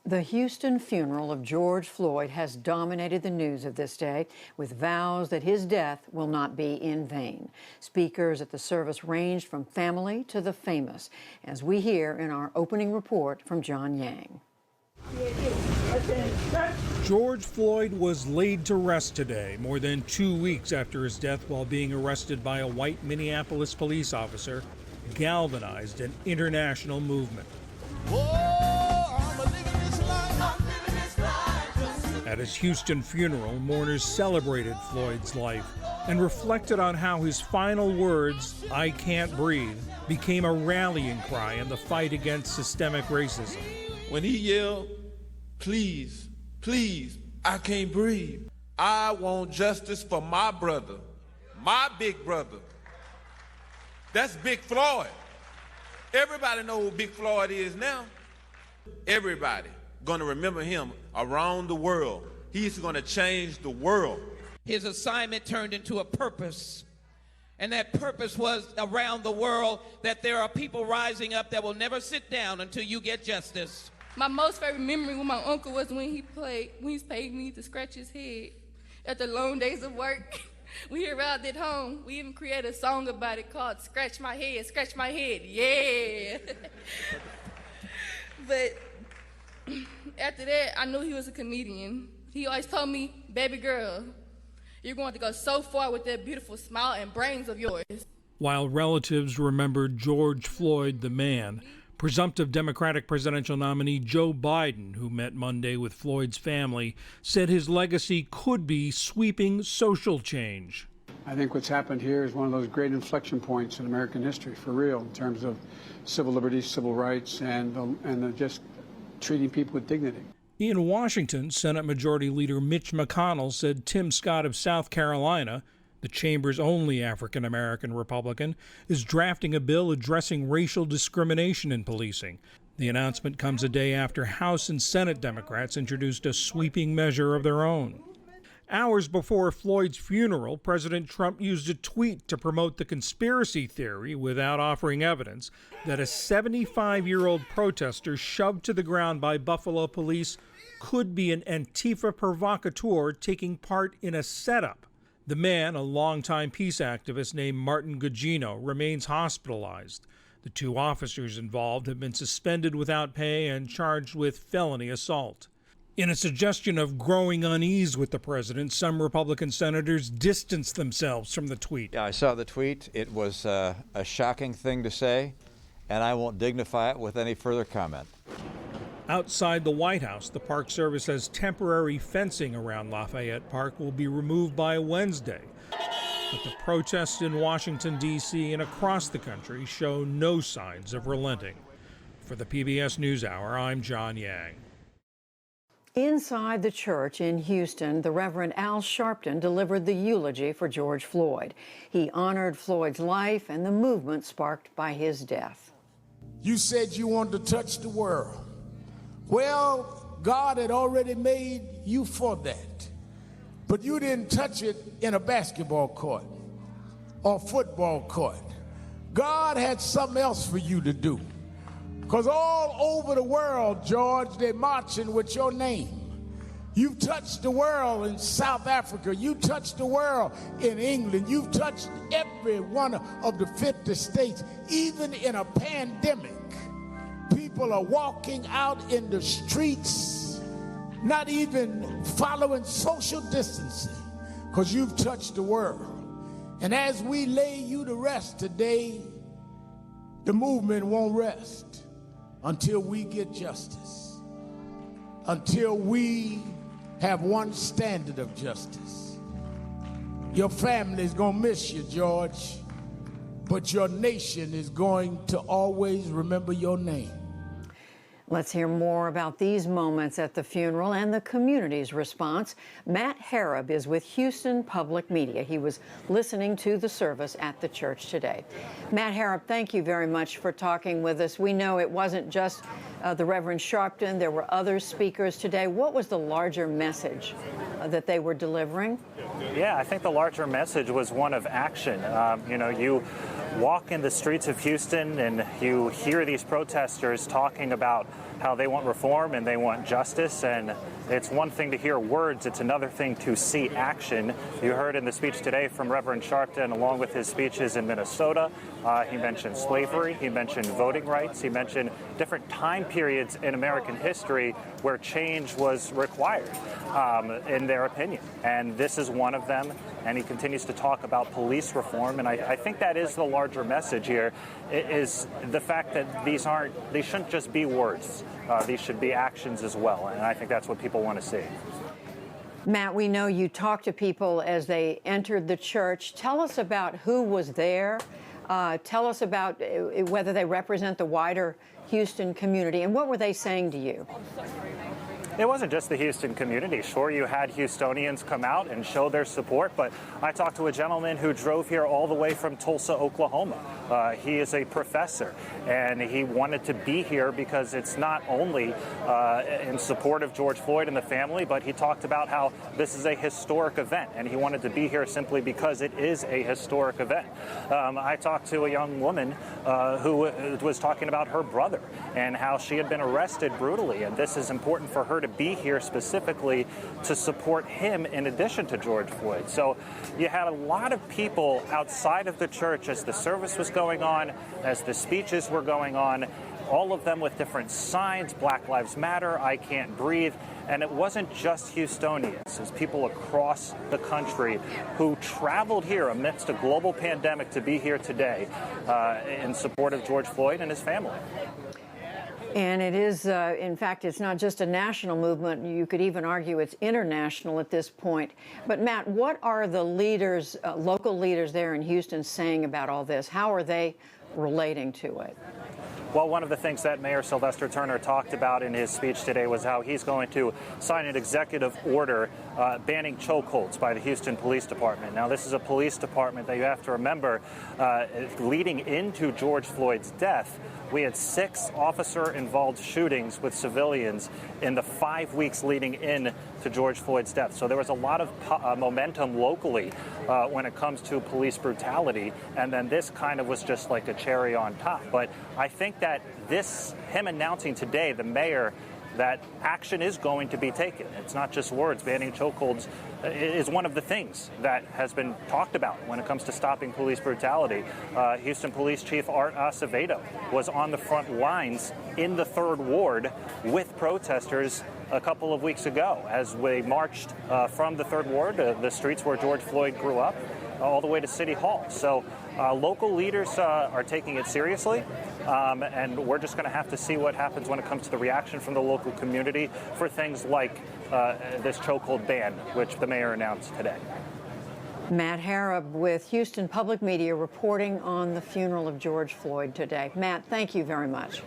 The Houston funeral of George Floyd has dominated the news of this day, with vows that his death will not be in vain. Speakers at the service ranged from family to the famous, as we hear in our opening report from John Yang. George Floyd was laid to rest today, more than 2 weeks after his death while being arrested by a white Minneapolis police officer, galvanized an international movement. At his Houston funeral, mourners celebrated Floyd's life and reflected on how his final words, "I can't breathe," became a rallying cry in the fight against systemic racism. When he yelled, "Please, please, I can't breathe. I want justice for my brother, my big brother." That's Big Floyd. Everybody know who Big Floyd is now. Everybody gonna remember him around the world. He's gonna change the world. His assignment turned into a purpose. And that purpose was around the world, that there are people rising up that will never sit down until you get justice. My most favorite memory with my uncle was when he paid me to scratch his head after long days of work. We arrived at home. We even created a song about it called Scratch My Head, yeah. But after that, I knew he was a comedian. He always told me, "Baby girl, you're going to go so far with that beautiful smile and brains of yours." While relatives remembered George Floyd, the man, presumptive Democratic presidential nominee Joe Biden, who met Monday with Floyd's family, said his legacy could be sweeping social change. I think what's happened here is one of those great inflection points in American history, for real, in terms of civil liberties, civil rights, and just treating people with dignity. In Washington, Senate Majority Leader Mitch McConnell said Tim Scott of South Carolina, the chamber's only African-American Republican, is drafting a bill addressing racial discrimination in policing. The announcement comes a day after House and Senate Democrats introduced a sweeping measure of their own. Hours before Floyd's funeral, President Trump used a tweet to promote the conspiracy theory, without offering evidence, that a 75-year-old protester shoved to the ground by Buffalo police could be an Antifa provocateur taking part in a setup. The man, a longtime peace activist named Martin Gugino, remains hospitalized. The two officers involved have been suspended without pay and charged with felony assault. In a suggestion of growing unease with the president, some Republican senators distanced themselves from the tweet. Yeah, I saw the tweet. It was a shocking thing to say, and I won't dignify it with any further comment. Outside the White House, the Park Service says temporary fencing around Lafayette Park will be removed by Wednesday. But the protests in Washington, D.C. and across the country show no signs of relenting. For the PBS NewsHour, I'm John Yang. Inside the church in Houston, the Reverend Al Sharpton delivered the eulogy for George Floyd. He honored Floyd's life and the movement sparked by his death. You said you wanted to touch the world. Well, God had already made you for that. But you didn't touch it in a basketball court or football court. God had something else for you to do. Because all over the world, George, they're marching with your name. You've touched the world in South Africa. You touched the world in England. You've touched every one of the 50 states. Even in a pandemic, people are walking out in the streets, not even following social distancing, because you've touched the world. And as we lay you to rest today, the movement won't rest until we get justice, until we have one standard of justice. Your family is going to miss you, George, but your nation is going to always remember your name. Let's hear more about these moments at the funeral and the community's response. Matt Harrop is with Houston Public Media. He was listening to the service at the church today. Matt Harrop, thank you very much for talking with us. We know it wasn't just the Reverend Sharpton. There were other speakers today. What was the larger message that they were delivering? Yeah, I think the larger message was one of action. You walk in the streets of Houston and you hear these protesters talking about how they want reform and they want justice, and it's one thing to hear words, it's another thing to see action. You heard in the speech today from Reverend Sharpton, along with his speeches in Minnesota, he mentioned slavery, he mentioned voting rights, he mentioned different time periods in American history where change was required, in their opinion. And this is one of them, and he continues to talk about police reform, and I think that is the larger message here, is the fact that they shouldn't just be words. These should be actions as well, and I think that's what people want to see. Matt, we know you talked to people as they entered the church. Tell us about who was there. Tell us about whether they represent the wider Houston community, and what were they saying to you? It wasn't just the Houston community. Sure, you had Houstonians come out and show their support, but I talked to a gentleman who drove here all the way from Tulsa, Oklahoma. He is a professor, and he wanted to be here because it's not only in support of George Floyd and the family, but he talked about how this is a historic event, and he wanted to be here simply because it is a historic event. I talked to a young woman who was talking about her brother and how she had been arrested brutally, and this is important for her to be here specifically to support him in addition to George Floyd. So you had a lot of people outside of the church as the service was going on, as the speeches were going on, all of them with different signs, Black Lives Matter, I Can't Breathe. And it wasn't just Houstonians, it was people across the country who traveled here amidst a global pandemic to be here today in support of George Floyd and his family. And it is, in fact, it's not just a national movement. You could even argue it's international at this point. But, Matt, what are the leaders, local leaders there in Houston saying about all this? How are they relating to it? Well, one of the things that Mayor Sylvester Turner talked about in his speech today was how he's going to sign an executive order banning chokeholds by the Houston Police Department. Now, this is a police department that you have to remember leading into George Floyd's death. We had 6 officer-involved shootings with civilians in the 5 weeks leading in to George Floyd's death. So there was a lot of momentum locally when it comes to police brutality, and then this kind of was just like a cherry on top. But I think that him announcing today, the mayor, that action is going to be taken. It's not just words. Banning chokeholds is one of the things that has been talked about when it comes to stopping police brutality. Houston Police Chief Art Acevedo was on the front lines in the 3rd Ward with protesters a couple of weeks ago as we marched from the 3rd Ward, the streets where George Floyd grew up, all the way to City Hall. So local leaders are taking it seriously, and we're just going to have to see what happens when it comes to the reaction from the local community for things like this chokehold ban, which the mayor announced today. Matt Harrop with Houston Public Media reporting on the funeral of George Floyd today. Matt, thank you very much.